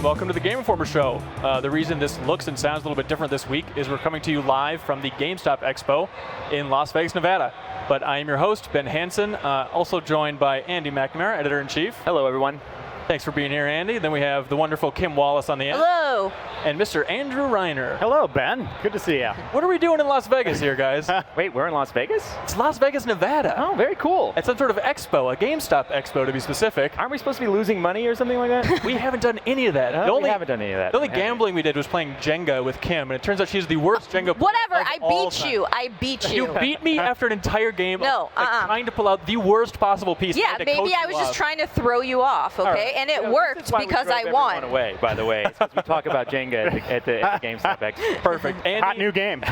welcome to the Game Informer Show. The reason this looks and sounds a little bit different this week is we're coming to you live from the GameStop Expo in Las Vegas, Nevada. But I am your host, Ben Hansen, also joined by Andy McNamara, Editor-in-Chief. Hello, everyone. Thanks for being here, Andy. Then we have the wonderful Kim Wallace on the end. Hello. And Mr. Andrew Reiner. Hello, Ben. Good to see you. What are we doing in Las Vegas here, guys? Wait, we're in Las Vegas? It's Las Vegas, Nevada. Oh, very cool. It's some sort of expo, a GameStop expo to be specific. Aren't we supposed to be losing money or something like that? We haven't done any of that. We haven't done any of that. The only gambling we did was playing Jenga with Kim, and it turns out she's the worst Jenga player. Whatever, of I all beat time. you. I beat you. You beat me after an entire game No, of trying to pull out the worst possible piece. Yeah, maybe I was just trying to throw you off, okay? Right. And it worked because I won. Away, by the way, it's because we talk about Jenga at the GameStop Expo. Perfect. Andy, Hot new game.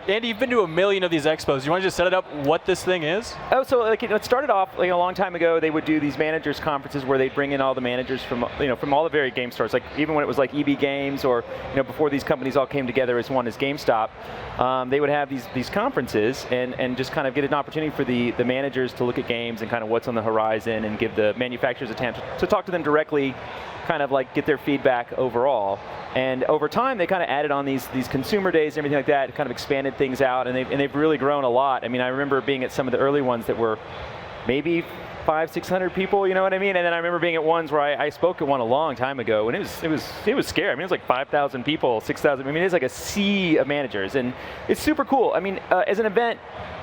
Andy, you've been to a million of these expos. You want to just set it up what this thing is? Oh, so it started off a long time ago. They would do these managers conferences where they'd bring in all the managers from from all the varied game stores. Like even when it was like EB Games or before these companies all came together as one as GameStop, they would have these conferences and just kind of get an opportunity for the managers to look at games and kind of what's on the horizon and give the manufacturers a chance to talk to them directly, kind of like get their feedback overall. And over time, they kind of added on these consumer days and everything like that, kind of expanded things out, and they've really grown a lot. I mean, I remember being at some of the early ones that were maybe 500-600 people, you know what I mean? And then I remember being at ones where I spoke at one a long time ago, and it was scary. I mean, it was like 5,000 people, 6,000. I mean, it's like a sea of managers, and it's super cool. I mean, as an event,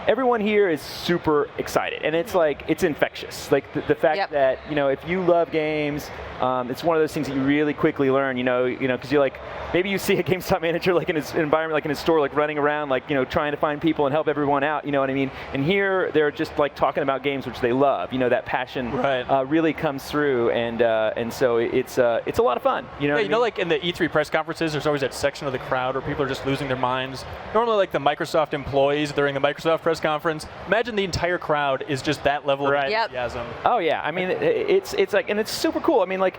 everyone here is super excited, and it's like, it's infectious. Like the fact that, if you love games, it's one of those things that you really quickly learn, because you're like, maybe you see a GameStop manager like in his environment, like in his store, like running around, like, trying to find people and help everyone out, you know what I mean? And here, they're just like talking about games which they love, that passion really comes through, and so it's a lot of fun, like in the E3 press conferences, there's always that section of the crowd where people are just losing their minds. Normally like the Microsoft employees during the Microsoft press conference. Imagine the entire crowd is just that level of enthusiasm. Oh yeah, I mean it's like, and it's super cool. I mean, like,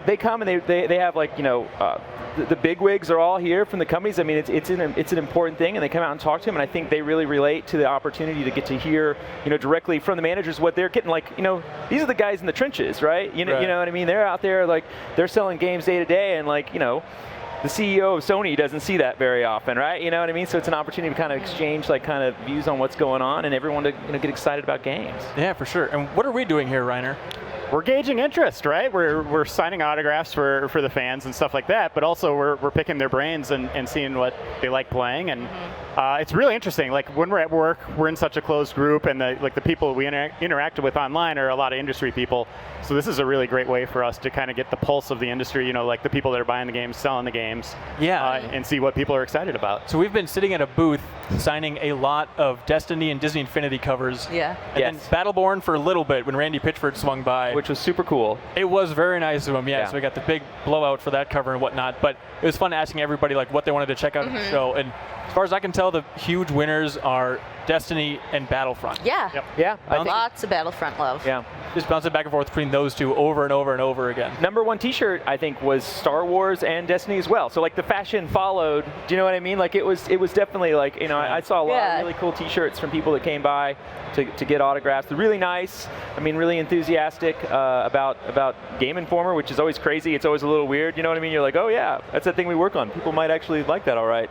they come and they have like, the big wigs are all here from the companies. I mean, it's an important thing, and they come out and talk to them, and I think they really relate to the opportunity to get to hear, directly from the managers what they're getting. Like, these are the guys in the trenches, right? You know what I mean? They're out there, like, they're selling games day to day, and like, the CEO of Sony doesn't see that very often, right? You know what I mean? So it's an opportunity to kind of exchange like kind of views on what's going on, and everyone to get excited about games. Yeah, for sure. And what are we doing here, Reiner? We're gauging interest, right? We're signing autographs for the fans and stuff like that, but also we're picking their brains and seeing what they like playing, and it's really interesting. Like when we're at work, we're in such a closed group, and the people we interact with online are a lot of industry people. So this is a really great way for us to kind of get the pulse of the industry, like the people that are buying the games, selling the games, and see what people are excited about. So we've been sitting at a booth signing a lot of Destiny and Disney Infinity covers. Yeah. And then Battleborn for a little bit when Randy Pitchford swung by. Which was super cool. It was very nice of him, yeah. So we got the big blowout for that cover and whatnot. But it was fun asking everybody like what they wanted to check out in the show. And as far as I can tell, the huge winners are Destiny and Battlefront. Yeah. Yep. Yeah. Lots of Battlefront love. Yeah. Just bouncing back and forth between those two over and over and over again. Number one T-shirt, I think, was Star Wars and Destiny as well. So like the fashion followed. Do you know what I mean? Like it was definitely like, I saw a lot of really cool T-shirts from people that came by to get autographs. They're really nice. I mean, really enthusiastic about Game Informer, which is always crazy. It's always a little weird. You know what I mean? You're like, oh yeah, that's that thing we work on. People might actually like that, all right.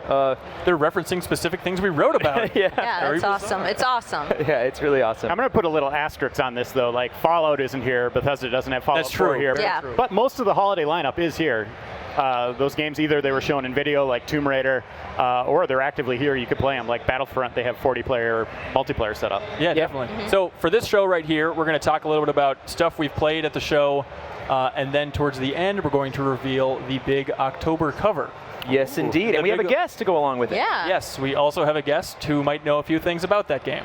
They're referencing specific things we wrote about. Yeah, that's awesome. It's awesome. Yeah, it's really awesome. I'm going to put a little asterisk on this though. Like Fallout isn't here. Bethesda doesn't have Fallout 4 here. Yeah. But most of the holiday lineup is here. Those games, either they were shown in video, like Tomb Raider, or they're actively here. You could play them. Like Battlefront, they have 40-player multiplayer set up. Yeah, definitely. So for this show right here, we're going to talk a little bit about stuff we've played at the show, and then towards the end, we're going to reveal the big October cover. Yes, indeed. And we have a guest to go along with it. Yeah. Yes, we also have a guest who might know a few things about that game.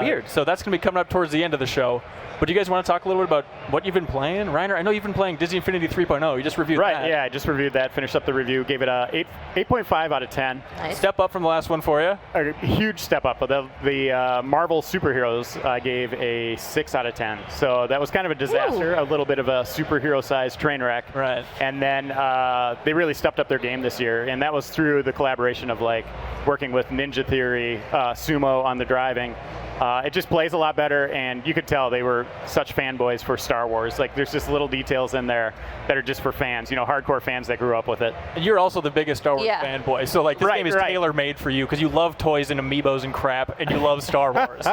Weird. So that's going to be coming up towards the end of the show. But do you guys want to talk a little bit about what you've been playing? Reiner, I know you've been playing Disney Infinity 3.0. You just reviewed that. Right, yeah, I just reviewed that, finished up the review, gave it a 8.5 out of 10. Nice. Step up from the last one for you. A huge step up. The Marvel superheroes I gave a 6 out of 10. So that was kind of a disaster, a little bit of a superhero-sized train wreck. Right. And then they really stepped up their game this year, and that was through the collaboration of like working with Ninja Theory, Sumo on the driving, It just plays a lot better, and you could tell they were such fanboys for Star Wars. Like, there's just little details in there that are just for fans, hardcore fans that grew up with it. And you're also the biggest Star Wars fanboy, so like this game is tailor-made for you because you love toys and amiibos and crap, and you love Star Wars.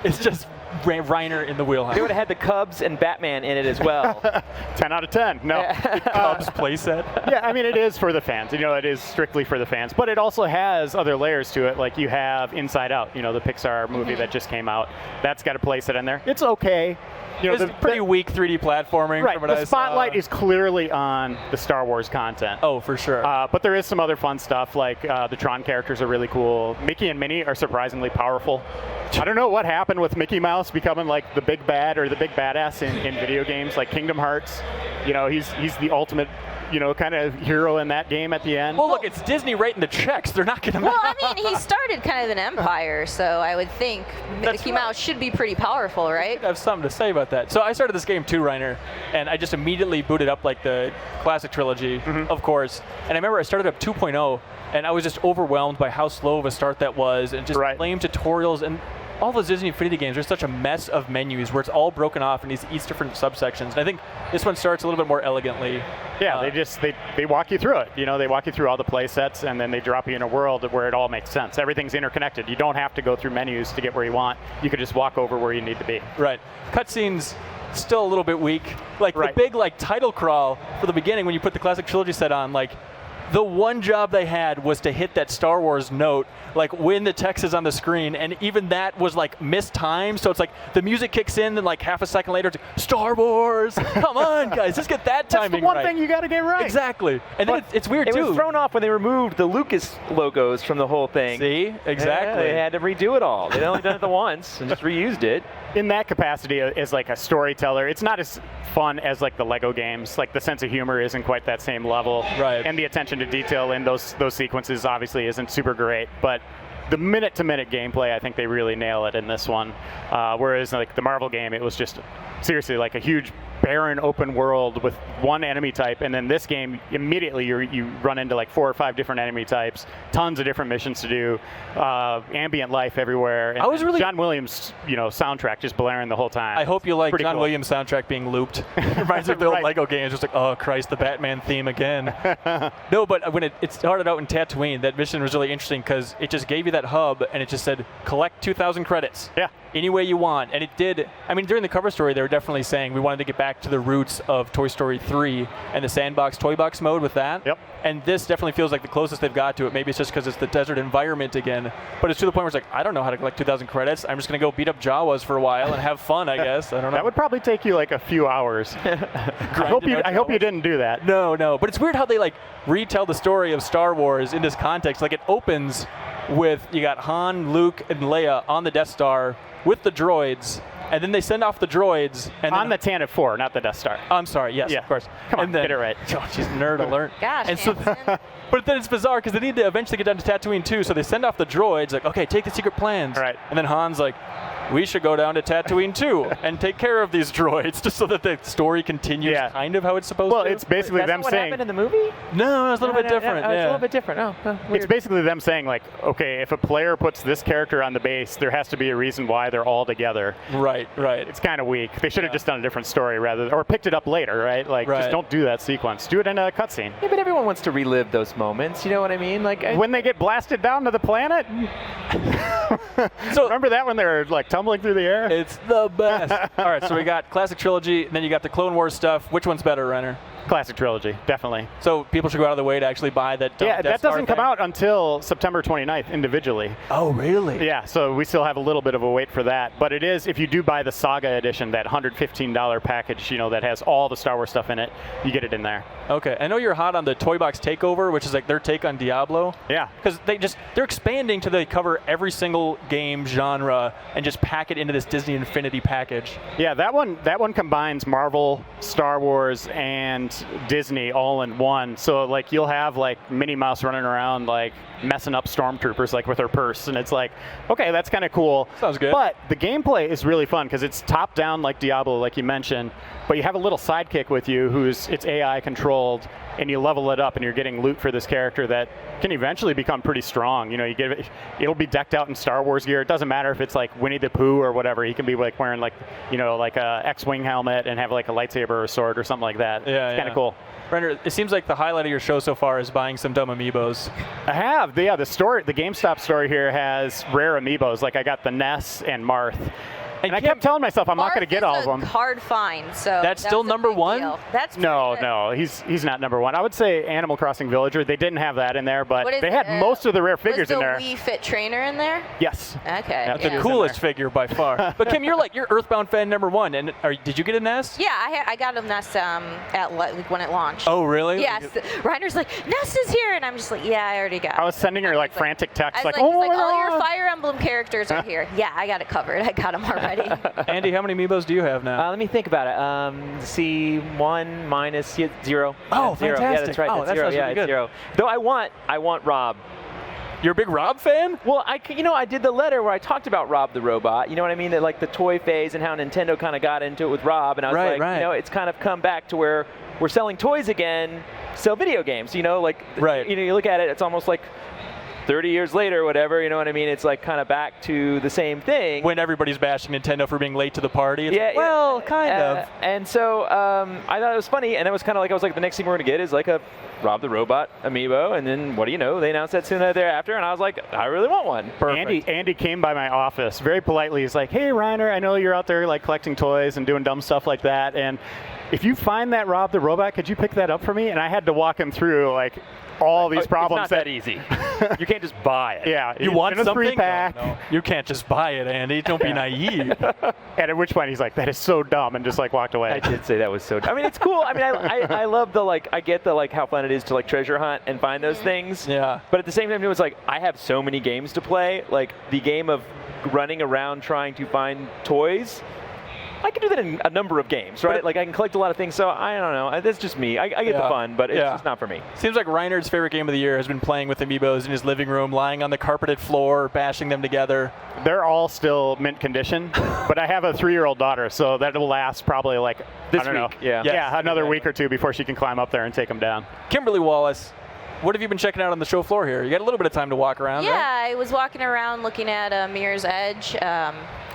It's just Reiner in the wheelhouse. They would have had the Cubs and Batman in it as well. 10 out of 10. No. The Cubs playset. Yeah, I mean, it is for the fans. It is strictly for the fans. But it also has other layers to it. Like, you have Inside Out, the Pixar movie that just came out. That's got a playset in there. It's okay. It's pretty weak 3D platforming. Right, from what the spotlight is clearly on the Star Wars content. Oh, for sure. But there is some other fun stuff, like the Tron characters are really cool. Mickey and Minnie are surprisingly powerful. I don't know what happened with Mickey Mouse becoming like the big bad or the big badass in video games, like Kingdom Hearts. He's the ultimate kind of hero in that game at the end. Well, look, it's Disney writing the checks. They're not going to. Well, I mean, he started kind of an empire, so I would think Mickey Mouse should be pretty powerful, right? I have something to say about that. So I started this game too, Reiner, and I just immediately booted up like the classic trilogy, of course. And I remember I started up 2.0, and I was just overwhelmed by how slow of a start that was, and just lame tutorials and. All those Disney Infinity games are such a mess of menus where it's all broken off in each different subsections. And I think this one starts a little bit more elegantly. Yeah, they walk you through it. They walk you through all the play sets, and then they drop you in a world where it all makes sense. Everything's interconnected. You don't have to go through menus to get where you want. You could just walk over where you need to be. Right. Cutscenes still a little bit weak. Like the big title crawl for the beginning when you put the classic trilogy set on, the one job they had was to hit that Star Wars note, when the text is on the screen, and even that was mistimed. So it's the music kicks in, and half a second later, it's Star Wars. Come on, guys, just get that timing right. That's the one thing you got to get right. Exactly, and then it's weird too. It was thrown off when they removed the Lucas logos from the whole thing. See, exactly. Yeah, they had to redo it all. They'd only done it the once and just reused it. In that capacity, as a storyteller, it's not as fun as the Lego games. The sense of humor isn't quite that same level, and the attention to detail in those sequences obviously isn't super great. But the minute-to-minute gameplay, I think they really nail it in this one. Whereas the Marvel game, it was just seriously a huge barren open world with one enemy type, and then this game immediately you run into 4 or 5 different enemy types, tons of different missions to do, ambient life everywhere. And I was really John Williams, soundtrack just blaring the whole time. I hope you like Pretty John cool. Williams soundtrack being looped. It reminds me of the old Lego games, just oh Christ, the Batman theme again. No, but when it started out in Tatooine, that mission was really interesting because it just gave you that hub and it just said collect 2,000 credits. Yeah. Any way you want. And it did. I mean, during the cover story, they were definitely saying we wanted to get back to the roots of Toy Story 3 and the sandbox toy box mode with that. Yep. And this definitely feels like the closest they've got to it. Maybe it's just because it's the desert environment again. But it's to the point where it's I don't know how to collect 2,000 credits. I'm just going to go beat up Jawas for a while and have fun, I guess. I don't know. That would probably take you a few hours. I hope you didn't do that. No. But it's weird how they retell the story of Star Wars in this context. It opens with you got Han, Luke, and Leia on the Death Star with the droids, and then they send off the droids. And on the Tantive 4, not the Death Star. I'm sorry, yes, of course. Come on, get it right. Oh, jeez, nerd alert. Gosh, and so, but then it's bizarre because they need to eventually get down to Tatooine too, so they send off the droids, okay, take the secret plans. Right. And then Han's we should go down to Tatooine too and take care of these droids just so that the story continues kind of how it's supposed to. Well, it's basically them what saying. Happened in the movie? No, it's a little bit different. It's a little bit different. Oh, weird. It's basically them saying okay, if a player puts this character on the base, there has to be a reason why they're all together. Right. It's kind of weak. They should have just done a different story or picked it up later, right? Just don't do that sequence. Do it in a cutscene. Yeah, but everyone wants to relive those moments. You know what I mean? When they get blasted down to the planet. So remember that when they're tumbling through the air? It's the best. All right, so we got classic trilogy, and then you got the Clone Wars stuff. Which one's better, Renner? Classic trilogy, definitely. So people should go out of the way to actually buy that. Yeah, that doesn't come out until September 29th individually. Oh, really? Yeah, so we still have a little bit of a wait for that. But it is, if you do buy the Saga edition, that $115 package, that has all the Star Wars stuff in it, you get it in there. Okay, I know you're hot on the Toy Box Takeover, which is their take on Diablo. Yeah. Because they're expanding to they cover every single game genre and just pack it into this Disney Infinity package. Yeah, that one combines Marvel, Star Wars, and Disney all in one. So you'll have Minnie Mouse running around messing up stormtroopers with her purse, and it's okay, that's kind of cool. Sounds good. But the gameplay is really fun because it's top down like Diablo, like you mentioned. but you have a little sidekick with you it's AI controlled, and you level it up, and you're getting loot for this character that can eventually become pretty strong. You know, it'll be decked out in Star Wars gear. It doesn't matter if it's like Winnie the Pooh or whatever. He can be like wearing like, you know, like a X-wing helmet and have like a lightsaber or a sword or something like that. Yeah, it's kind of cool. Reiner, it seems like the highlight of your show so far is buying some dumb amiibos. I have. Yeah, the GameStop store here has rare amiibos. Like I got the Ness and Marth. And I kept telling myself I'm not going to get all of them. Hard find, so that's still number one. That's no, he's not number one. I would say Animal Crossing Villager. They didn't have that in there, but they had most of the rare figures in there. Was the Wii Fit Trainer in there? Yes. Okay. That's the coolest figure by far. But Kim, you're Earthbound fan number one, and did you get a Ness? Yeah, I got a Ness when it launched. Oh really? Yes. Reiner's like, Ness is here, and I'm just like, yeah, I already got it. I was sending her like frantic texts, like, oh my God. all your Fire Emblem characters are here. Yeah, I got it covered. I got them already. Andy, how many amiibos do you have now? Let me think about it. See, 1 minus 0. Oh, zero. fantastic. Yeah, that's right. That's 0. Yeah, really it's 0. Though I want Rob. You're a big Rob fan? Well, I did the letter where I talked about Rob the robot. You know what I mean? That, like the toy phase and how Nintendo kind of got into it with Rob, and I was you know, it's kind of come back to where we're selling toys again, sell video games. You know, like you know, you look at it, it's almost like 30 years later, whatever, you know what I mean? It's like kind of back to the same thing. When everybody's bashing Nintendo for being late to the party. Yeah, well, kind of. And so I thought it was funny, and it was kind of like, I was like, the next thing we're going to get is like a Rob the Robot amiibo, and then what do you know? They announced that soon thereafter, and I was like, I really want one. Perfect. Andy came by my office very politely. He's like, hey, Reiner, I know you're out there like collecting toys and doing dumb stuff like that, and if you find that Rob the Robot, could you pick that up for me? And I had to walk him through like all these problems. It's not that easy. You can't just buy it. Yeah. You want something? 3-pack. No. You can't just buy it, Andy. Don't be naive. And at which point he's like, that is so dumb, and just like walked away. I did say that was so dumb. I mean, it's cool. I mean, I love the like, I get the like how fun it is to like treasure hunt and find those things. Yeah. But at the same time, it was like, I have so many games to play. Like the game of running around trying to find toys, I can do that in a number of games, right? Like I can collect a lot of things, so I don't know. That's just me. I get the fun, but it's just not for me. Seems like Reiner's favorite game of the year has been playing with amiibos in his living room, lying on the carpeted floor, bashing them together. They're all still mint condition, but I have a 3-year-old daughter, so that will last probably like, this I don't know. week. Yeah. Yeah, another week or two before she can climb up there and take them down. Kimberly Wallace, what have you been checking out on the show floor here? You got a little bit of time to walk around, right? I was walking around looking at Mirror's Edge.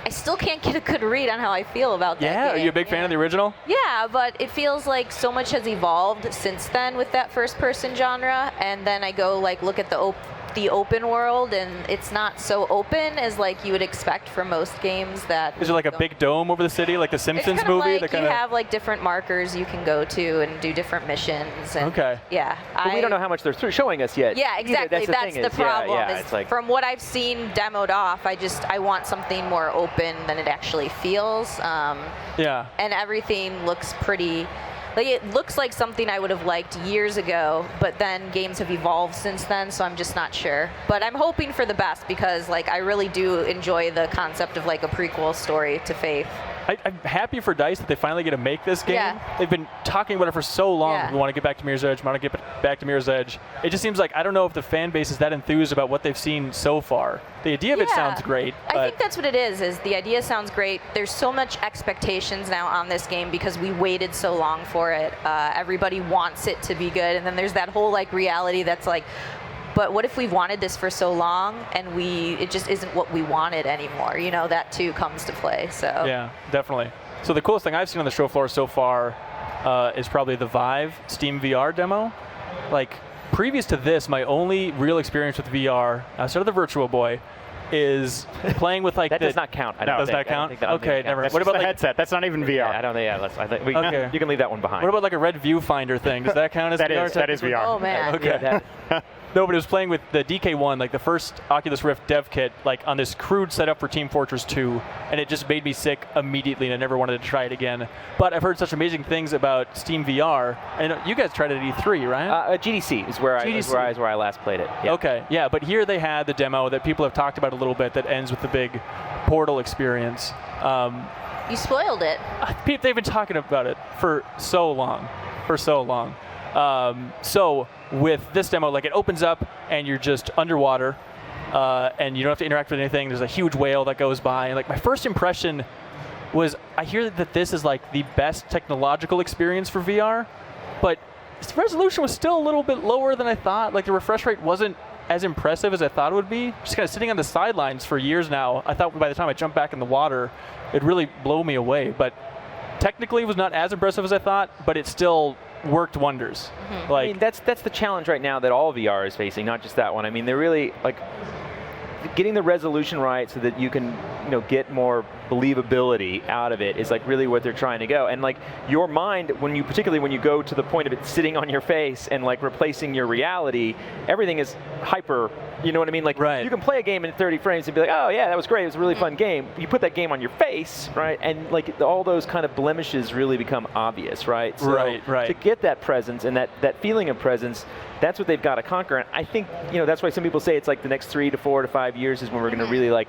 I still can't get a good read on how I feel about that game. Are you a big fan of the original? Yeah, but it feels like so much has evolved since then with that first-person genre, and then I go like look at the open world, and it's not so open as like you would expect from most games. That is there like a big dome over the city, like the Simpsons it's movie? Like you have like different markers you can go to and do different missions. And yeah, but we don't know how much they're showing us yet. Yeah, exactly. That's the problem. Yeah, it's like, from what I've seen demoed off, I want something more open than it actually feels. Yeah. And everything looks pretty. Like it looks like something I would have liked years ago, but then games have evolved since then, so I'm just not sure. But I'm hoping for the best because like I really do enjoy the concept of like a prequel story to Faith. I'm happy for DICE that they finally get to make this game. Yeah. They've been talking about it for so long. Yeah. We want to get back to Mirror's Edge. We want to get back to Mirror's Edge. It just seems like, I don't know if the fan base is that enthused about what they've seen so far. The idea of it sounds great. I think that's what it is the idea sounds great. There's so much expectations now on this game because we waited so long for it. Everybody wants it to be good, and then there's that whole like reality that's like, but what if we've wanted this for so long and it just isn't what we wanted anymore? You know, that too comes to play. So yeah, definitely. So the coolest thing I've seen on the show floor so far is probably the Vive Steam VR demo. Like previous to this, my only real experience with VR, outside of the Virtual Boy, is playing with like that does not count. That does not count. Okay, never. What about the headset? That's not even VR. Yeah, I don't think. Yeah, I think okay. You can leave that one behind. What about like a red viewfinder thing? Does that count as VR? That is VR. Oh man. Okay. No, but it was playing with the DK1, like the first Oculus Rift dev kit, like on this crude setup for Team Fortress 2, and it just made me sick immediately, and I never wanted to try it again. But I've heard such amazing things about Steam VR. And you guys tried it at E3, right? GDC is where I last played it. Yeah. Okay, yeah, but here they had the demo that people have talked about a little bit that ends with the big Portal experience. You spoiled it. They've been talking about it for so long. So with this demo, like it opens up and you're just underwater and you don't have to interact with anything. There's a huge whale that goes by. And like my first impression was I hear that this is like the best technological experience for VR, but its resolution was still a little bit lower than I thought. Like the refresh rate wasn't as impressive as I thought it would be. Just kind of sitting on the sidelines for years now. I thought by the time I jumped back in the water, it'd really blow me away. But technically, it was not as impressive as I thought, but it still worked wonders. Like, I mean, that's the challenge right now that all VR is facing, not just that one. I mean, they're really like getting the resolution right so that you can, get more believability out of it is like really what they're trying to go. And like your mind, particularly when you go to the point of it sitting on your face and like replacing your reality, everything is hyper. You know what I mean? Like you can play a game in 30 frames and be like, oh yeah, that was great. It was a really fun game. You put that game on your face, right? And like all those kind of blemishes really become obvious, right? So to get that presence and that feeling of presence, that's what they've got to conquer. And I think, that's why some people say it's like the next 3 to 4 to 5 years is when we're going to really like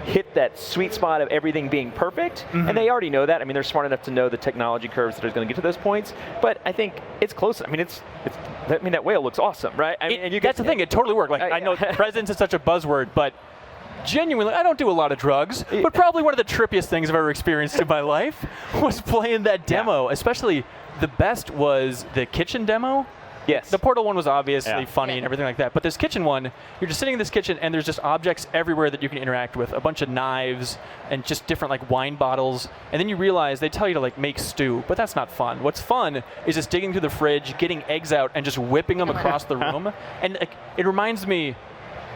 hit that sweet spot of everything being perfect. And they already know that. I mean, they're smart enough to know the technology curves that are going to get to those points. But I think it's close. I mean, that whale looks awesome, right? I mean, that's the thing. It totally worked. Like I know presence is such a buzzword, but genuinely, I don't do a lot of drugs, but probably one of the trippiest things I've ever experienced in my life was playing that demo. Especially the best was the kitchen demo. Yes. The Portal one was obviously funny and everything like that, but this kitchen one, you're just sitting in this kitchen and there's just objects everywhere that you can interact with, a bunch of knives and just different like wine bottles, and then you realize they tell you to like make stew, but that's not fun. What's fun is just digging through the fridge, getting eggs out and just whipping them across the room. And it reminds me,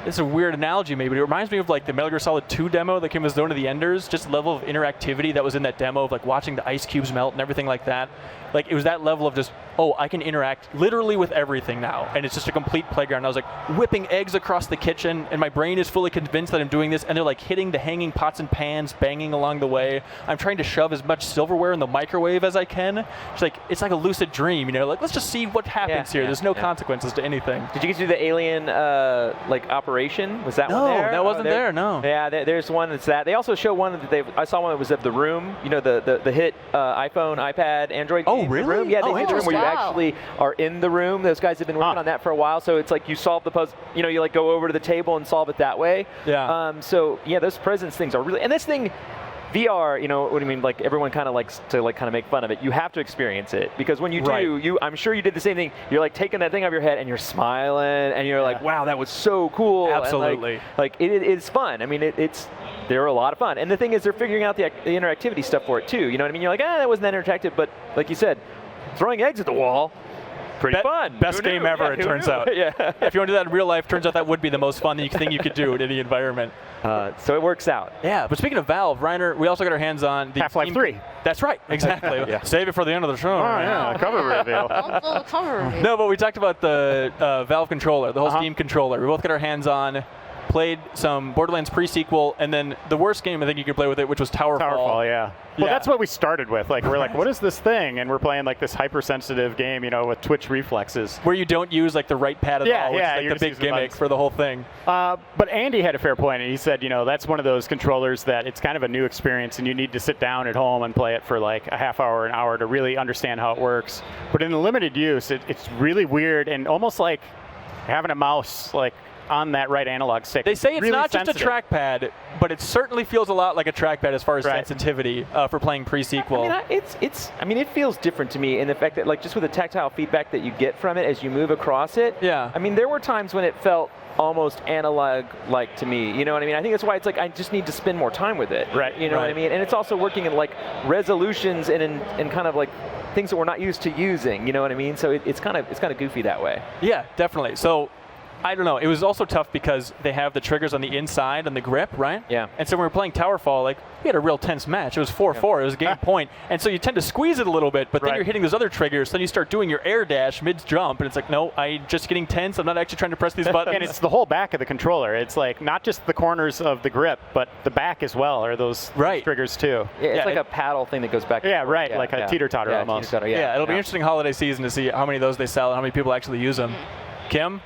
it's a weird analogy maybe, but it reminds me of like the Metal Gear Solid 2 demo that came with Zone of the Enders, just the level of interactivity that was in that demo of like watching the ice cubes melt and everything like that. Like it was that level of just, I can interact literally with everything now, and it's just a complete playground. I was like whipping eggs across the kitchen, and my brain is fully convinced that I'm doing this, and they're like hitting the hanging pots and pans, banging along the way. I'm trying to shove as much silverware in the microwave as I can. It's like a lucid dream, like let's just see what happens here. There's no consequences to anything. Did you get to do the alien like operation? Was that one there? No, that wasn't there. No. Yeah, there's one that's that. They also show one that I saw one that was of The Room. The hit iPhone, iPad, Android game. Oh, really? The Room. Yeah, they did The Room where you wow. actually are in the room. Those guys have been working on that for a while. So it's like you solve the puzzle. You like go over to the table and solve it that way. Yeah. So yeah, those presence things are really. And this thing, VR, what do you mean? Like everyone kind of likes to like kind of make fun of it. You have to experience it because when you do, I'm sure you did the same thing. You're like taking that thing off your head and you're smiling and you're like, wow, that was so cool. Absolutely. And like it's fun. I mean, they're a lot of fun. And the thing is, they're figuring out the interactivity stuff for it too. You know what I mean? You're like, that wasn't that interactive, but like you said, throwing eggs at the wall. Pretty fun. Best game ever, it turns out. Yeah. If you want to do that in real life, turns out that would be the most fun thing you could do in any environment. So it works out. Yeah, but speaking of Valve, Reiner, we also got our hands on the Half-Life 3. That's right, exactly. Save it for the end of the show. Oh, yeah, cover reveal. No, but we talked about the Valve controller, the whole Steam controller. We both got our hands on, played some Borderlands pre-sequel, and then the worst game I think you could play with it, which was Towerfall. Towerfall, yeah. Well, that's what we started with. Like, we're like, what is this thing? And we're playing like this hypersensitive game, with twitch reflexes. Where you don't use like the right pad at all, which is like the big gimmick for the whole thing. But Andy had a fair point, and he said, that's one of those controllers that it's kind of a new experience, and you need to sit down at home and play it for like a half hour, an hour to really understand how it works. But in the limited use, it's really weird and almost like having a mouse like on that right analog stick. They say it's really not sensitive. just a trackpad, but it certainly feels a lot like a trackpad as far as sensitivity for playing pre-sequel. I mean, it feels different to me in the fact that like just with the tactile feedback that you get from it as you move across it. Yeah. I mean, there were times when it felt almost analog-like to me. You know what I mean? I think that's why it's like I just need to spend more time with it. Right. You know what I mean? And it's also working in like resolutions and in kind of like things that we're not used to using. You know what I mean? So it's kind of goofy that way. Yeah, definitely. So I don't know. It was also tough because they have the triggers on the inside on the grip, right? Yeah. And so when we were playing Towerfall, like we had a real tense match. It was 4-4. It was a game point. And so you tend to squeeze it a little bit, but then you're hitting those other triggers. Then you start doing your air dash mid-jump, and it's like, no, I'm just getting tense. I'm not actually trying to press these buttons. And it's the whole back of the controller. It's like not just the corners of the grip, but the back as well are those triggers too. Yeah, it's like a paddle thing that goes back. Yeah, right. Yeah, like a teeter-totter almost. Teeter-totter, it'll be interesting holiday season to see how many of those they sell and how many people actually use them. Kim?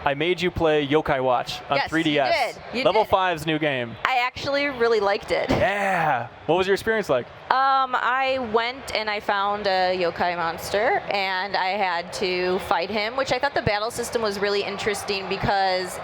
I made you play Yokai Watch on 3DS. Yes, you did. Level 5's new game. I actually really liked it. Yeah. What was your experience like? I went and I found a yokai monster, and I had to fight him, which I thought the battle system was really interesting because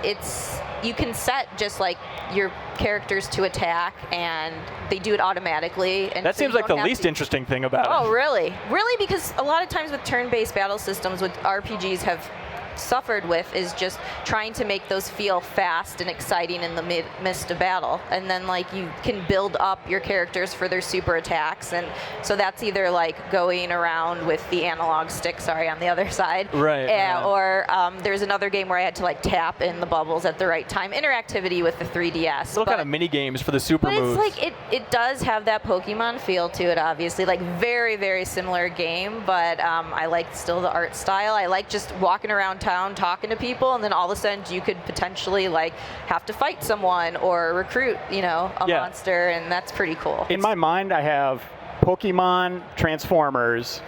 you can set just like your characters to attack, and they do it automatically. And That so seems you like the don't have least to- interesting thing about it. Oh, really? Really? Because a lot of times with turn-based battle systems, with RPGs have suffered with is just trying to make those feel fast and exciting in the midst of battle, and then like you can build up your characters for their super attacks, and so that's either like going around with the analog stick, on the other side, right? Or there's another game where I had to like tap in the bubbles at the right time. Interactivity with the 3DS. Little kind of mini games for the super moves. But it's like it does have that Pokemon feel to it, obviously. Like very, very similar game, but I like still the art style. I like just walking around town talking to people, and then all of a sudden you could potentially like have to fight someone or recruit, a monster, and that's pretty cool. In my mind, I have Pokemon, Transformers,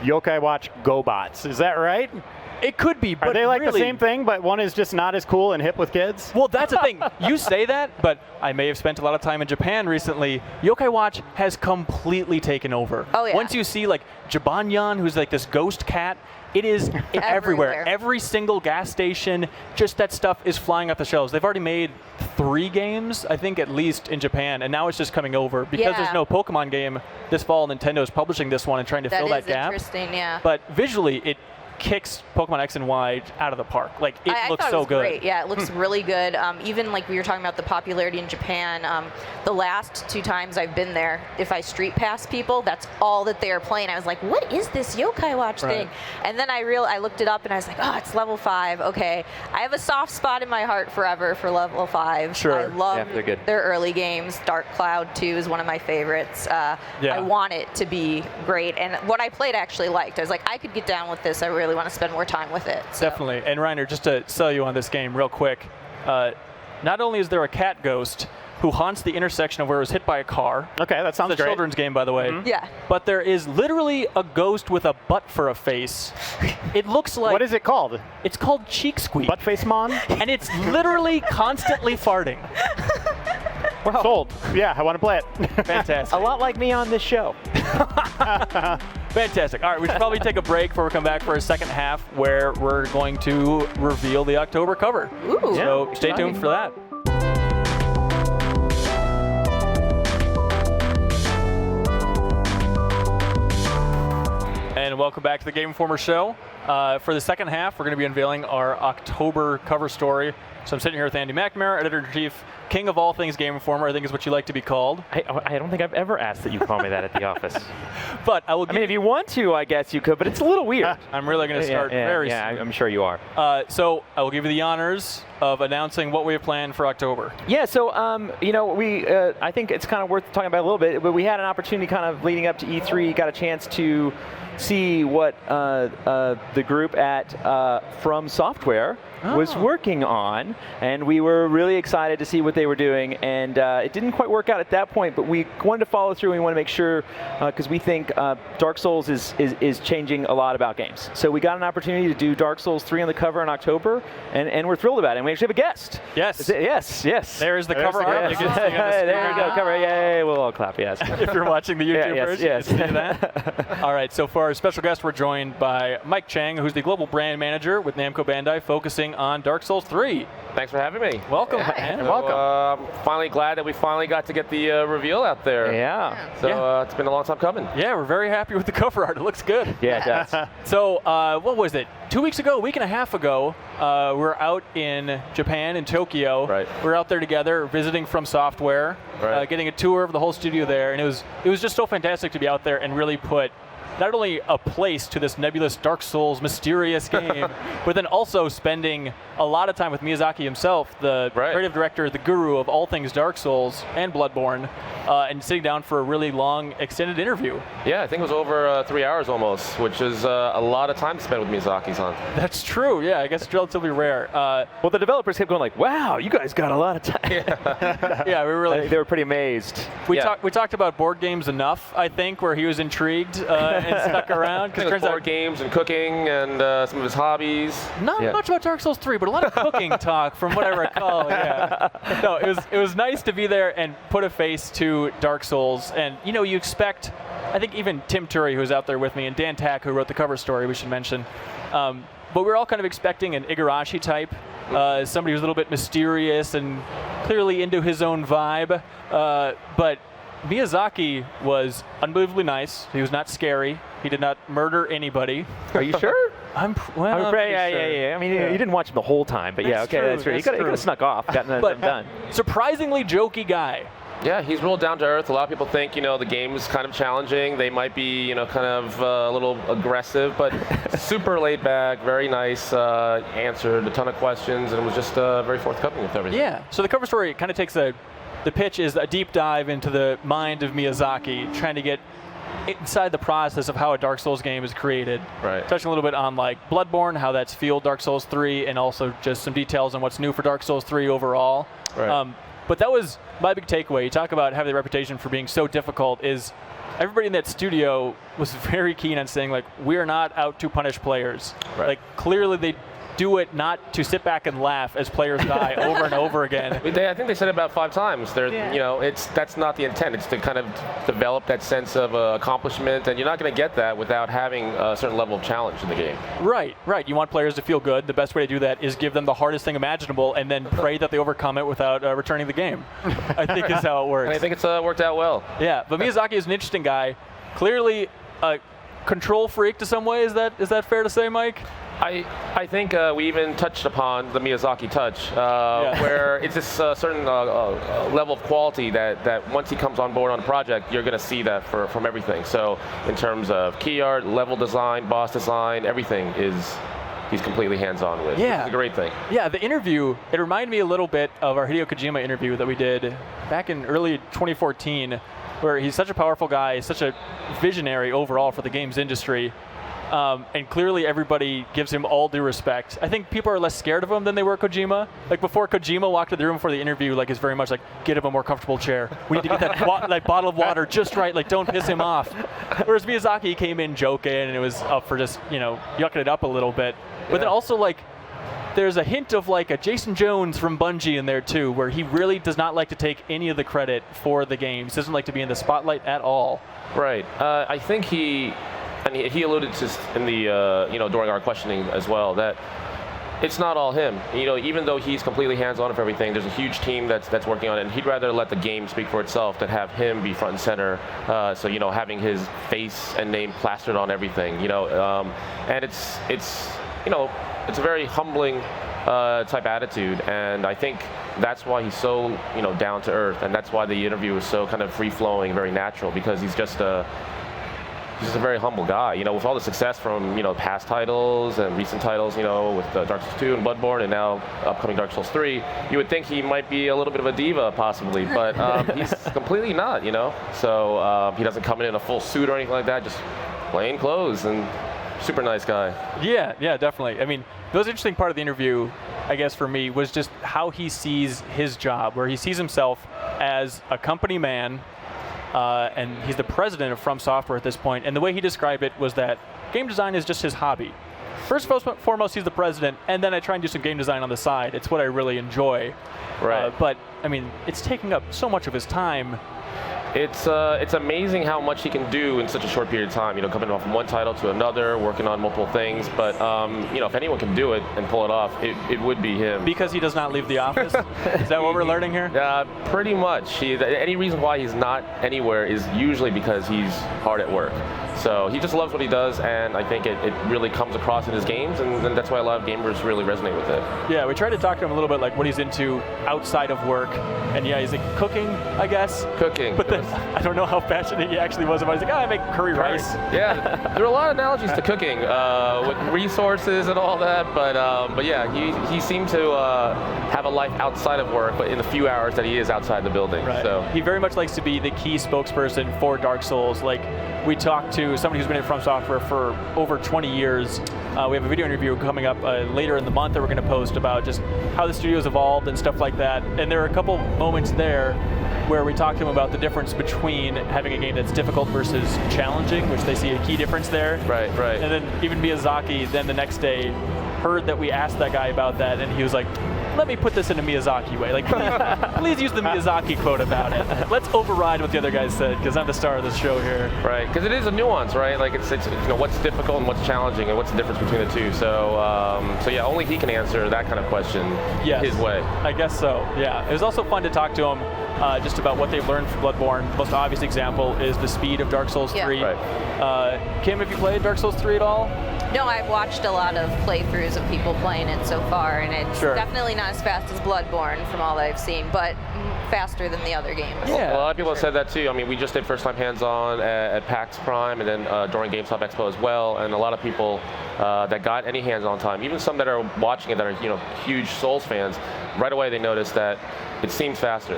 Yokai Watch, GoBots. Is that right? It could be, but are they like really, the same thing, but one is just not as cool and hip with kids? Well, that's the thing. You say that, but I may have spent a lot of time in Japan recently. Yokai Watch has completely taken over. Oh, yeah. Once you see like Jibanyan, who's like this ghost cat, it is everywhere. Every single gas station, just that stuff is flying off the shelves. They've already made 3 games, I think, at least in Japan, and now it's just coming over. Because there's no Pokemon game this fall, Nintendo is publishing this one and trying to fill that gap. That is interesting, yeah. But visually, it kicks Pokemon X and Y out of the park. Like, it looks so good. Great. Yeah, it looks really good. Even like we were talking about the popularity in Japan, the last 2 times I've been there, if I street pass people, that's all that they are playing. I was like, what is this Yokai Watch thing? And then I looked it up and I was like, oh, it's level 5. Okay. I have a soft spot in my heart forever for level 5. Sure. I love they're good. their early games. Dark Cloud 2 is one of my favorites. I want it to be great. And what I played I actually liked. I was like, I could get down with this. I really want to spend more time with it. So. Definitely. And Reiner, just to sell you on this game real quick, not only is there a cat ghost who haunts the intersection of where it was hit by a car. Okay, that sounds it's a great. children's game, by the way. Mm-hmm. Yeah. But there is literally a ghost with a butt for a face. It looks like... What is it called? It's called Cheek Squeak. Butt Face Mon? And it's literally constantly farting. Well, sold. Yeah, I want to play it. Fantastic. A lot like me on this show. Fantastic. All right, we should probably take a break before we come back for a second half where we're going to reveal the October cover. Ooh. So stay tuned for that. And welcome back to the Game Informer Show. For the second half, we're going to be unveiling our October cover story. So I'm sitting here with Andy McNamara, Editor-in-Chief, King of all things Game Informer, I think is what you like to be called. I don't think I've ever asked that you call me that at the office. But I will. I mean, if you want to, I guess you could, but it's a little weird. I'm really going to start very soon. I'm sure you are. So I will give you the honors of announcing what we have planned for October. Yeah, so we I think it's kind of worth talking about a little bit, but we had an opportunity kind of leading up to E3, got a chance to see what the group at From Software was working on, and we were really excited to see what they were doing, and it didn't quite work out at that point, but we wanted to follow through, and we want to make sure, because we think Dark Souls is changing a lot about games. So we got an opportunity to do Dark Souls 3 on the cover in October, and we're thrilled about it, and we actually have a guest. Yes. Yes. There's the cover art. You can see on the There you go, cover, yay, we'll all clap, yes. If you're watching the YouTube version, yes. you can see that. All right, so for our special guest, we're joined by Mike Chang, who's the Global Brand Manager with Namco Bandai, focusing on Dark Souls 3. Thanks for having me. Welcome, Yeah. man. Welcome. Finally glad that we finally got to get the reveal out there. Yeah. So it's been a long time coming. Yeah, we're very happy with the cover art. It looks good. Yeah, it does. So, what was it? 2 weeks ago, a week and a half ago, we were out in Japan, in Tokyo. Right. We were out there together, visiting From Software, Right. getting a tour of the whole studio there, and it was just so fantastic to be out there and really put not only a place to this nebulous Dark Souls mysterious game, but then also spending a lot of time with Miyazaki himself, the creative director, the guru of all things Dark Souls and Bloodborne, and sitting down for a really long, extended interview. Yeah, I think it was over 3 hours almost, which is a lot of time spent with Miyazaki-san. That's true, yeah, I guess it's relatively rare. Well, the developers kept going like, wow, you guys got a lot of time. Yeah, we really... They were pretty amazed. We talked about board games enough, I think, where he was intrigued and stuck around. Because turns board out games and cooking and some of his hobbies. not much about Dark Souls 3, but a lot of cooking talk from what I recall. Yeah. No, it was nice to be there and put a face to Dark Souls. And you expect, I think even Tim Turry, who was out there with me, and Dan Tack, who wrote the cover story, we should mention. But we were all kind of expecting an Igarashi type, somebody who's a little bit mysterious and clearly into his own vibe. But Miyazaki was unbelievably nice. He was not scary. He did not murder anybody. Are you sure? I'm yeah. I mean, you didn't watch him the whole time, but That's true, that's true. He could have snuck off, gotten them done. Surprisingly jokey guy. Yeah, he's real down to earth. A lot of people think, the game is kind of challenging. They might be, kind of a little aggressive, but super laid back, very nice, answered a ton of questions, and was just very forthcoming with everything. Yeah, so the cover story kind of takes the pitch is a deep dive into the mind of Miyazaki, trying to get inside the process of how a Dark Souls game is created. Right. Touching a little bit on like Bloodborne, how that's fueled Dark Souls 3, and also just some details on what's new for Dark Souls 3 overall. Right. But that was my big takeaway. You talk about having the reputation for being so difficult is everybody in that studio was very keen on saying, like, we are not out to punish players. Right. Like, clearly they do it not to sit back and laugh as players die over and over again. I think they said it about 5 times. That's not the intent. It's to kind of develop that sense of accomplishment, and you're not going to get that without having a certain level of challenge in the game. Right. You want players to feel good. The best way to do that is give them the hardest thing imaginable and then pray that they overcome it without returning the game, I think is how it works. And I think it's worked out well. Yeah, but Miyazaki is an interesting guy. Clearly a control freak to some way. Is that fair to say, Mike? I think we even touched upon the Miyazaki touch, where it's this certain level of quality that once he comes on board on a project, you're going to see that from everything. So in terms of key art, level design, boss design, everything he's completely hands-on with. Yeah. It's a great thing. Yeah, the interview, it reminded me a little bit of our Hideo Kojima interview that we did back in early 2014, where he's such a powerful guy, such a visionary overall for the games industry. And clearly everybody gives him all due respect. I think people are less scared of him than they were Kojima. Like before Kojima walked into the room for the interview, like it's very much like, get him a more comfortable chair. We need to get that bottle of water just right, like don't piss him off. Whereas Miyazaki came in joking and it was up for just, yucking it up a little bit. But then also like, there's a hint of like a Jason Jones from Bungie in there too, where he really does not like to take any of the credit for the games. Doesn't like to be in the spotlight at all. Right. I think he alluded to in the during our questioning as well that it's not all him. Even though he's completely hands-on for everything, there's a huge team that's working on it, and he'd rather let the game speak for itself than have him be front and center. So having his face and name plastered on everything. And it's a very humbling type attitude, and I think that's why he's so down to earth, and that's why the interview was so kind of free-flowing, very natural, because he's just a very humble guy, with all the success from, past titles and recent titles, with Dark Souls 2 and Bloodborne and now upcoming Dark Souls 3. You would think he might be a little bit of a diva, possibly, but he's completely not, So he doesn't come in a full suit or anything like that, just plain clothes, and super nice guy. Yeah, definitely. I mean, the most interesting part of the interview, I guess for me, was just how he sees his job, where he sees himself as a company man, and he's the president of From Software at this point, and the way he described it was that game design is just his hobby. First and foremost, he's the president, and then I try and do some game design on the side. It's what I really enjoy. Right. But, I mean, it's taking up so much of his time. It's amazing how much he can do in such a short period of time. Coming off from one title to another, working on multiple things. But if anyone can do it and pull it off, it would be him. Because he does not leave the office. Is that what we're learning here? Pretty much. Any reason why he's not anywhere is usually because he's hard at work. So he just loves what he does, and I think it really comes across in his games, and that's why a lot of gamers really resonate with it. Yeah, we tried to talk to him a little bit like what he's into outside of work, and yeah, he's like cooking, I guess. Cooking. But then I don't know how passionate he actually was about it. He's like, I make curry rice. Yeah, there are a lot of analogies to cooking with resources and all that, but yeah, he seemed to have a life outside of work, but in the few hours that he is outside the building. Right. So he very much likes to be the key spokesperson for Dark Souls. Like we talked to somebody who's been at From Software for over 20 years, We have a video interview coming up later in the month that we're going to post about just how the studio's evolved and stuff like that. And there are a couple moments there where we talked to him about the difference between having a game that's difficult versus challenging, which they see a key difference there. Right. And then even Miyazaki then the next day heard that we asked that guy about that, and he was like, let me put this in a Miyazaki way. Like, please use the Miyazaki quote about it. Let's override what the other guys said, because I'm the star of this show here. Right, because it is a nuance, right? Like it's what's difficult and what's challenging, and what's the difference between the two. So yeah, only he can answer that kind of question his way. I guess so. Yeah, it was also fun to talk to him just about what they've learned from Bloodborne. The most obvious example is the speed of Dark Souls 3. Right. Kim, have you played Dark Souls 3 at all? No, I've watched a lot of playthroughs of people playing it so far, and it's definitely not as fast as Bloodborne from all that I've seen, but faster than the other games. Yeah. A lot of people have said that too. I mean, we just did first-time hands-on at PAX Prime, and then during GameStop Expo as well. And a lot of people that got any hands-on time, even some that are watching it that are huge Souls fans, right away they noticed that it seems faster,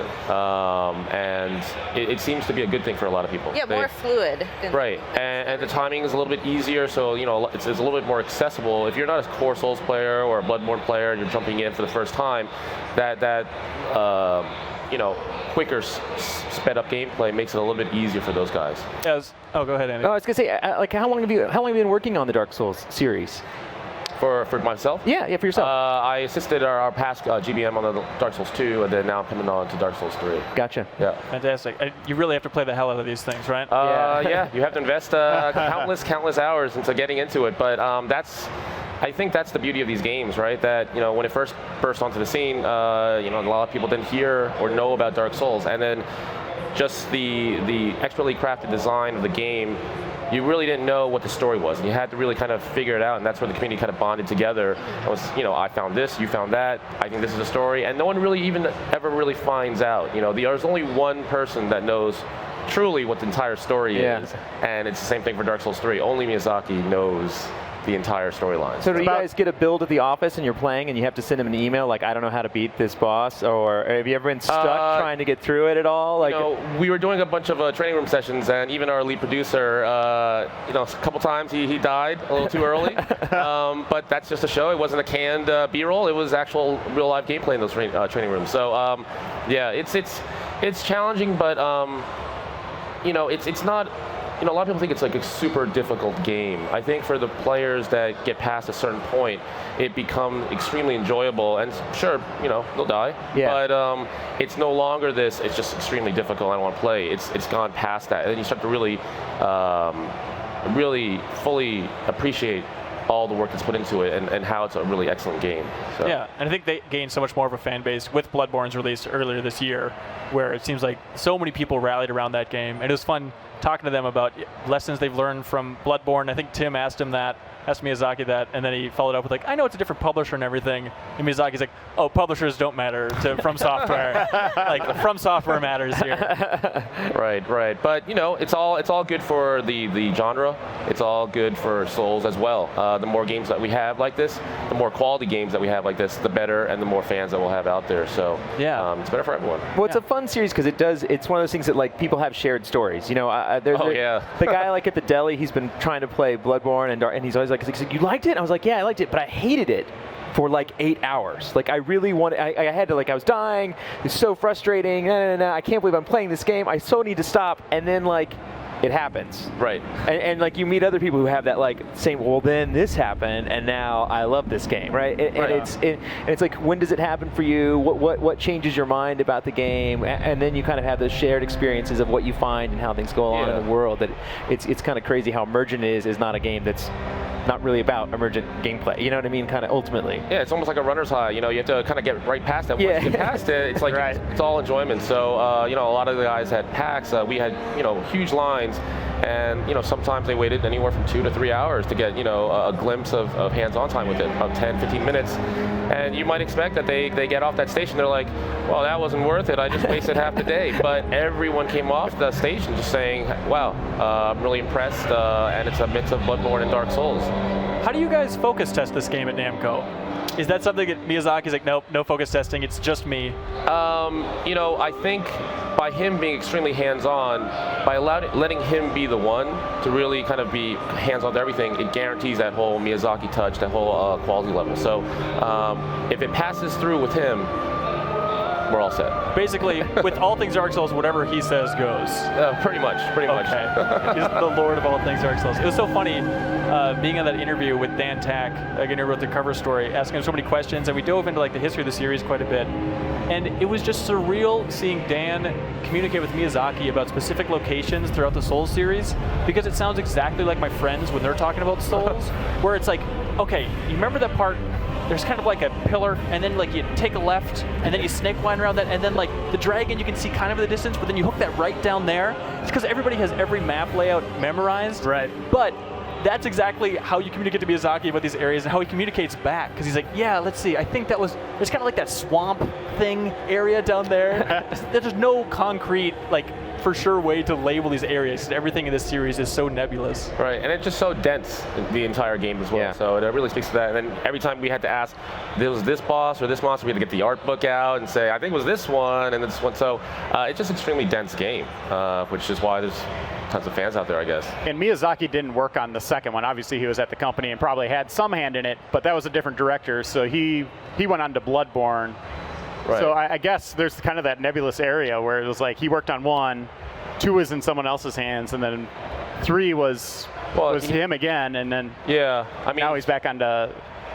and it seems to be a good thing for a lot of people. Yeah, more fluid. Right, and the timing is a little bit easier, so it's a little bit more accessible. If you're not a core Souls player or a Bloodborne player, and you're jumping in for the first time, that quicker, sped up gameplay makes it a little bit easier for those guys. Oh, go ahead, Andy. I was gonna say, like, how long have you been working on the Dark Souls series? For myself? Yeah, for yourself. I assisted our past GBM on the Dark Souls 2, and then now I'm coming on to Dark Souls 3. Gotcha. Yeah. Fantastic. You really have to play the hell out of these things, right? Yeah, you have to invest countless hours into getting into it, but I think that's the beauty of these games, right? That when it first burst onto the scene, a lot of people didn't hear or know about Dark Souls, and then just the expertly crafted design of the game, you really didn't know what the story was, and you had to really kind of figure it out, and that's where the community kind of bonded together. It was, I found this, you found that, I think this is a story, and no one really even ever really finds out. There's only one person that knows truly what the entire story is, and it's the same thing for Dark Souls 3. Only Miyazaki knows the entire storyline. So do you guys get a build at the office and you're playing and you have to send them an email like, I don't know how to beat this boss, or have you ever been stuck trying to get through it at all? Like, we were doing a bunch of training room sessions, and even our lead producer, a couple times he died a little too early, but that's just a show. It wasn't a canned B-roll. It was actual real live gameplay in those training rooms. So yeah, it's challenging, but it's not. A lot of people think it's like a super difficult game. I think for the players that get past a certain point, it becomes extremely enjoyable. And sure, they'll die. Yeah. But it's no longer this. It's just extremely difficult. I don't want to play. It's gone past that, and then you start to really, really fully appreciate all the work that's put into it, and how it's a really excellent game. So. Yeah, and I think they gained so much more of a fan base with Bloodborne's release earlier this year, where it seems like so many people rallied around that game, and it was fun talking to them about lessons they've learned from Bloodborne. I think Tim asked Miyazaki that, and then he followed up with like, I know it's a different publisher and everything, and Miyazaki's like, oh, publishers don't matter to From Software. Like, From Software matters here. Right. But it's all good for the genre. It's all good for Souls as well. The more games that we have like this, the more quality games that we have like this, the better, and the more fans that we'll have out there. So it's better for everyone. Well, it's a fun series because it's one of those things that like people have shared stories. The guy like at the deli, he's been trying to play Bloodborne, and he's always like, you liked it? And I was like, yeah, I liked it, but I hated it for like 8 hours. Like, I really wanted, I had to, like, I was dying. It's so frustrating. I can't believe I'm playing this game. I so need to stop. And then, like, it happens. Right. And like, you meet other people who have that, like, same, well, then this happened, and now I love this game, right? And it's like, when does it happen for you? What changes your mind about the game? And then you kind of have those shared experiences of what you find and how things go on in the world. That it's kind of crazy how Emergent is not a game that's not really about emergent gameplay. You know what I mean? Kind of ultimately. Yeah, it's almost like a runner's high. You have to kind of get right past that. Once you get past it, it's like it's all enjoyment. So a lot of the guys had PAX. We had huge lines, and sometimes they waited anywhere from 2 to 3 hours to get a glimpse of hands-on time with it, about 10, 15 minutes. And you might expect that they get off that station, they're like, well, that wasn't worth it. I just wasted half the day. But everyone came off the station just saying, wow, I'm really impressed, and it's a mix of Bloodborne and Dark Souls. How do you guys focus test this game at Namco? Is that something that Miyazaki's like, nope, no focus testing, it's just me? I think by him being extremely hands-on, by letting him be the one to really kind of be hands-on to everything, it guarantees that whole Miyazaki touch, that whole quality level. So if it passes through with him, we're all set. Basically, with all things Dark Souls, whatever he says goes. Pretty much. Okay. He's the lord of all things Dark Souls. It was so funny being in that interview with Dan Tack, again, who wrote the cover story, asking him so many questions, and we dove into like the history of the series quite a bit. And it was just surreal seeing Dan communicate with Miyazaki about specific locations throughout the Souls series, because it sounds exactly like my friends when they're talking about Souls, where it's like, okay, you remember that part? There's kind of like a pillar, and then like you take a left, and then you snake line around that, and then like the dragon you can see kind of in the distance, but then you hook that right down there. It's because everybody has every map layout memorized. Right. But that's exactly how you communicate to Miyazaki about these areas and how he communicates back. Because he's like, yeah, let's see, I think that was, there's kind of like that swamp thing area down there. There's no concrete, like, for sure way to label these areas. Everything in this series is so nebulous. Right, and it's just so dense, the entire game as well. Yeah. So it really speaks to that. And then every time we had to ask, was this boss or this monster, we had to get the art book out and say, I think it was this one and this one. So it's just an extremely dense game, which is why there's tons of fans out there, I guess. And Miyazaki didn't work on the second one. Obviously, he was at the company and probably had some hand in it, but that was a different director. So he went on to Bloodborne. Right. So I guess there's kind of that nebulous area where it was like he worked on 1, 2 was in someone else's hands, and then 3 was him again, and then yeah, I mean, now he's back on to,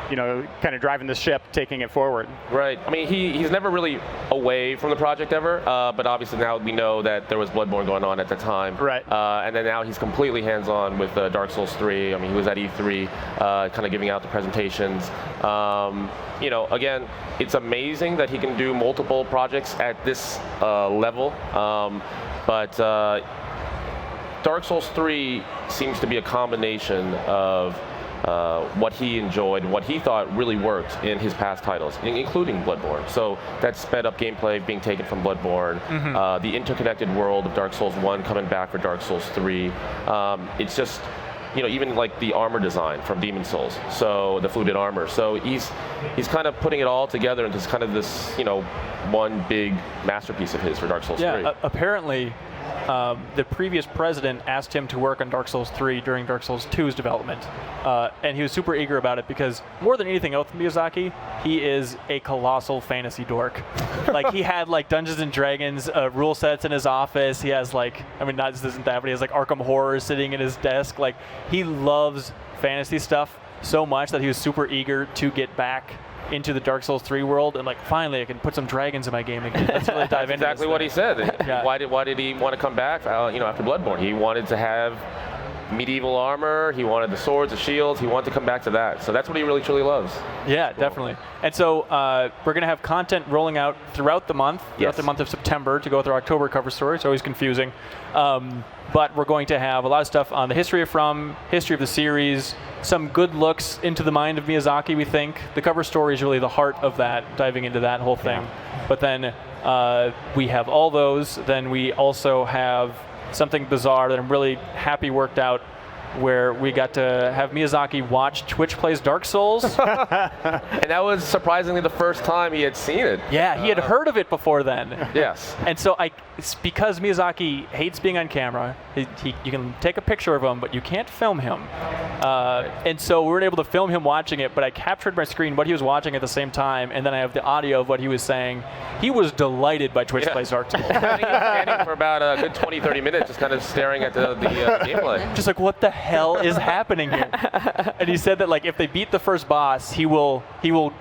kind of driving the ship, taking it forward. Right. I mean, he's never really away from the project ever, but obviously now we know that there was Bloodborne going on at the time. Right. And then now he's completely hands-on with Dark Souls 3. I mean, he was at E3, kind of giving out the presentations. Again, it's amazing that he can do multiple projects at this level, but Dark Souls 3 seems to be a combination of what he enjoyed, what he thought really worked in his past titles, including Bloodborne. So that sped up gameplay being taken from Bloodborne, the interconnected world of Dark Souls 1 coming back for Dark Souls 3. It's just, even like the armor design from Demon Souls, so the fluted armor. So he's kind of putting it all together into kind of this, one big masterpiece of his for Dark Souls 3. Yeah, apparently the previous president asked him to work on Dark Souls 3 during Dark Souls 2's development. And he was super eager about it because more than anything else, Miyazaki, he is a colossal fantasy dork. Like, he had like Dungeons and Dragons rule sets in his office. He has like, this isn't that, but he has like Arkham Horror sitting in his desk. Like, he loves fantasy stuff so much that he was super eager to get back into the Dark Souls 3 world, and like, finally I can put some dragons in my game again. Let's really dive into exactly what he said. Yeah. Why did he want to come back? After Bloodborne, he wanted to have medieval armor. He wanted the swords, the shields. He wanted to come back to that. So that's what he really truly loves. Yeah, definitely. And so we're going to have content rolling out throughout the month, throughout the month of September, to go with our October cover story. It's always confusing. But we're going to have a lot of stuff on the history of the series, some good looks into the mind of Miyazaki, we think. The cover story is really the heart of that, diving into that whole thing. Yeah. But then we have all those. Then we also have something bizarre that I'm really happy worked out, where we got to have Miyazaki watch Twitch plays Dark Souls. And that was surprisingly the first time he had seen it. Yeah, he had heard of it before then. Yes. And so it's because Miyazaki hates being on camera. You can take a picture of him, but you can't film him. And so we weren't able to film him watching it, but I captured my screen what he was watching at the same time, and then I have the audio of what he was saying. He was delighted by Twitch plays Dark Souls. I think he was standing for about a good 20, 30 minutes just kind of staring at the gameplay. Just like, what the hell is happening here? And he said that like if they beat the first boss, he will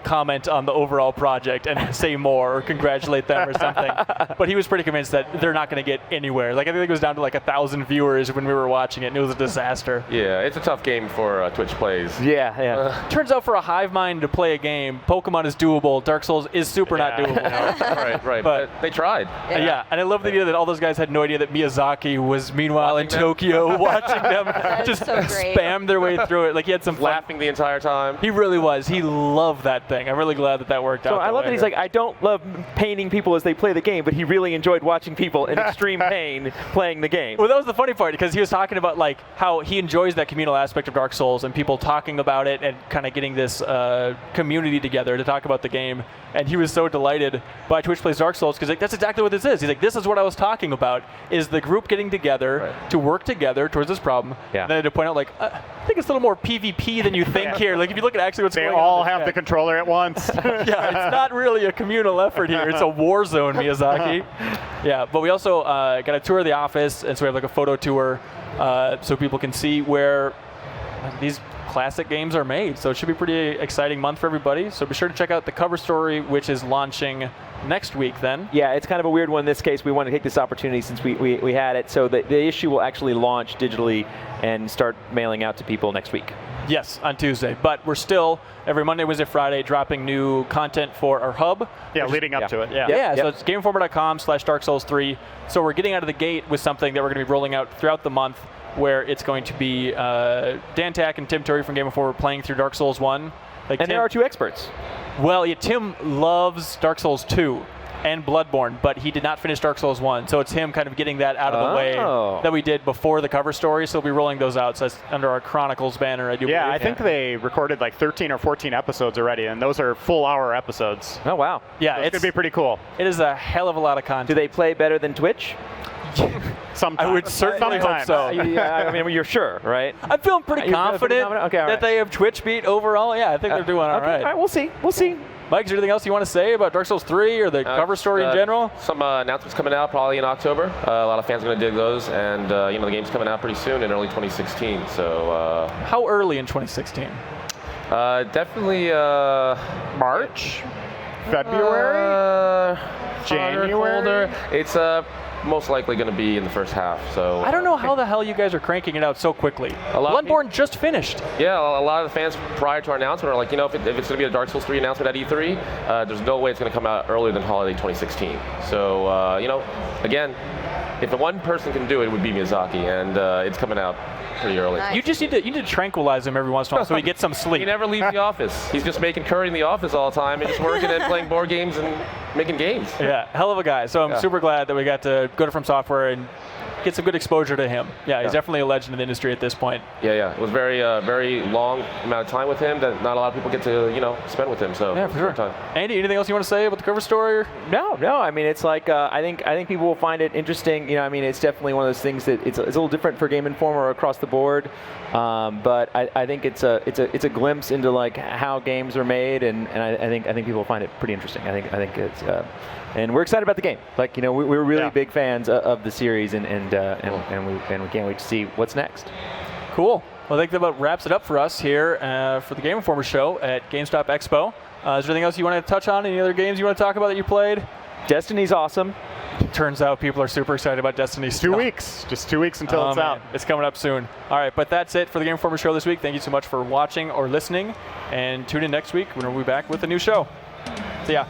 comment on the overall project and say more or congratulate them or something. But he was pretty convinced that they're not going to get anywhere. Like, I think it was down to like 1,000 viewers when we were watching it, and it was a disaster. Yeah, it's a tough game for Twitch plays. Yeah. Turns out for a hive mind to play a game, Pokemon is doable. Dark Souls is super not doable. Right. But they tried. Yeah, and I love the idea that all those guys had no idea that Miyazaki was meanwhile in Tokyo watching them, just just so great. spammed their way through it. Like he had some fun. Laughing the entire time. He really was. He loved that thing. I'm really glad that worked out. So I love that he's like, I don't love painting people as they play the game, but he really enjoyed watching people in extreme pain playing the game. Well, that was the funny part because he was talking about like how he enjoys that communal aspect of Dark Souls and people talking about it and kind of getting this community together to talk about the game. And he was so delighted by Twitch Plays Dark Souls because like, that's exactly what this is. He's like, this is what I was talking about, is the group getting together to work together towards this problem. Yeah. And then to point out like, I think it's a little more PvP than you think here. Like if you look at actually what's They going on. all have the controller at once. Yeah, it's not really a communal effort here. It's a war zone, Miyazaki. Yeah, but we also got a tour of the office, and so we have like a photo tour so people can see where these classic games are made. So it should be a pretty exciting month for everybody. So be sure to check out the cover story, which is launching next week then. Yeah, it's kind of a weird one in this case. We want to take this opportunity since we had it. So the issue will actually launch digitally and start mailing out to people next week. Yes, on Tuesday. But we're still, every Monday, Wednesday, Friday, dropping new content for our hub. Yeah, leading up to it. Yeah. Yeah, so it's GameInformer.com/Dark Souls 3. So we're getting out of the gate with something that we're going to be rolling out throughout the month, where it's going to be Dan Tack and Tim Turry from Game Informer playing through Dark Souls 1. Like And there are two experts. Well, yeah, Tim loves Dark Souls 2 and Bloodborne, but he did not finish Dark Souls 1. So it's him kind of getting that out of the way that we did before the cover story. So we'll be rolling those out. So that's under our Chronicles banner, I do believe. I think they recorded like 13 or 14 episodes already, and those are full-hour episodes. Oh, wow. Yeah, It's going to be pretty cool. It is a hell of a lot of content. Do they play better than Twitch? Sometimes. I would certainly hope so. Yeah, I mean, you're sure, right? I'm feeling pretty confident Okay, all that right. they have Twitch beat overall. Yeah, I think they're doing all Okay, right. All right, we'll see. We'll see. Mike, is there anything else you want to say about Dark Souls 3 or the cover story in general? Some announcements coming out probably in October. A lot of fans are going to dig those, and the game's coming out pretty soon in early 2016. So how early in 2016? definitely March? February? January? It's most likely going to be in the first half. So I don't know how the hell you guys are cranking it out so quickly. Bloodborne just finished. Yeah, a lot of the fans prior to our announcement are like, if it's going to be a Dark Souls 3 announcement at E3, there's no way it's going to come out earlier than holiday 2016. So, again, if one person can do it, it would be Miyazaki, and it's coming out pretty early. Nice. You just need to tranquilize him every once in a while so he gets some sleep. He never leaves the office. He's just making curry in the office all the time and just working and playing board games and making games. Yeah, hell of a guy. So I'm super glad that we got to go to From Software and get some good exposure to him. Yeah, he's definitely a legend in the industry at this point. Yeah. It was very, very long amount of time with him that not a lot of people get to, spend with him. So yeah, for sure. Time. Andy, anything else you want to say about the cover story? No. I mean, it's like I think people will find it interesting. It's definitely one of those things that it's a little different for Game Informer across the board. But I think it's a glimpse into like how games are made, and I think people will find it pretty interesting. I think it's and we're excited about the game. Like we're really big fans of the series, and we can't wait to see what's next. Cool. Well, I think that about wraps it up for us here for the Game Informer show at GameStop Expo. Is there anything else you want to touch on? Any other games you want to talk about that you played? Destiny's awesome. Turns out people are super excited about Destiny. 2 weeks. Just 2 weeks until it's out. It's coming up soon. All right, but that's it for the Game Informer show this week. Thank you so much for watching or listening, and tune in next week when we'll be back with a new show. See ya.